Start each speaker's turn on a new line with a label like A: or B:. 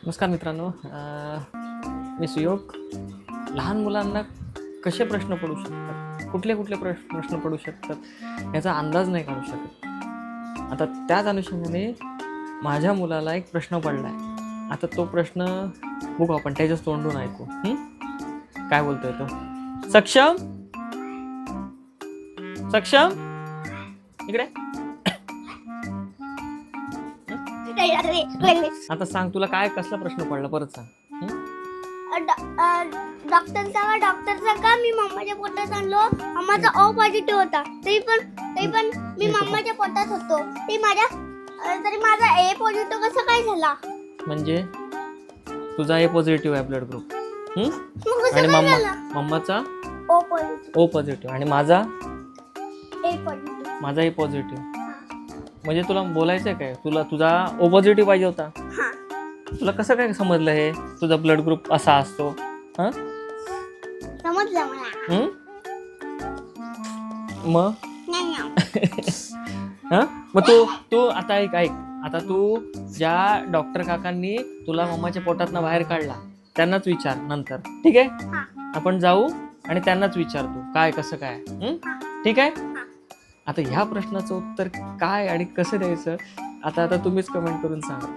A: नमस्कार मित्रांनो, मी सुयोग. लहान मुलांना कसे प्रश्न पडू शकतात, कुठले कुठले प्रश्न पडू शकतात याचा अंदाज नाही काढू शकत. आता त्याच अनुषंगाने माझ्या मुलाला एक प्रश्न पडला आहे. आता तो प्रश्न बघू आपण त्याच्याच तोंडून ऐकू. काय बोलतोय तो? सक्षम सक्षम इकडे. आता सांग, तुला काय कसला प्रश्न पडला परत सांग.
B: डॉक्टर सांगा मी मम्माच्या पोटात आणलो. मम्माचा ओ पॉझिटिव्ह होता, तरी पण मी मम्माच्या पोटात होतो. तरी माझा ए पॉझिटिव्ह कसं काय झाला?
A: म्हणजे तुझा ए पॉझिटिव्ह आहे ब्लड ग्रुप, आणि मम्माचा ओ पॉझिटिव्ह आणि माझा ए पॉझिटिव्ह. म्हणजे तुला बोलायचंय काय? तुझा ओ पॉझिटिव्ह पाहिजे होता. तुला कसं काय समजलं हे तुझा ब्लड ग्रुप असा असतो?
B: समजलं मला.
A: मग मग तू आता ऐक आता तू ज्या डॉक्टर काकांनी तुला मम्माच्या पोटातनं बाहेर काढला त्यांनाच विचार नंतर, ठीक आहे? आपण जाऊ आणि त्यांनाच विचार तू काय कसं काय. ठीक आहे? आता ह्या प्रश्नाचं उत्तर काय आणि कसं द्यायचं आता तुम्हीच कमेंट करून सांगा.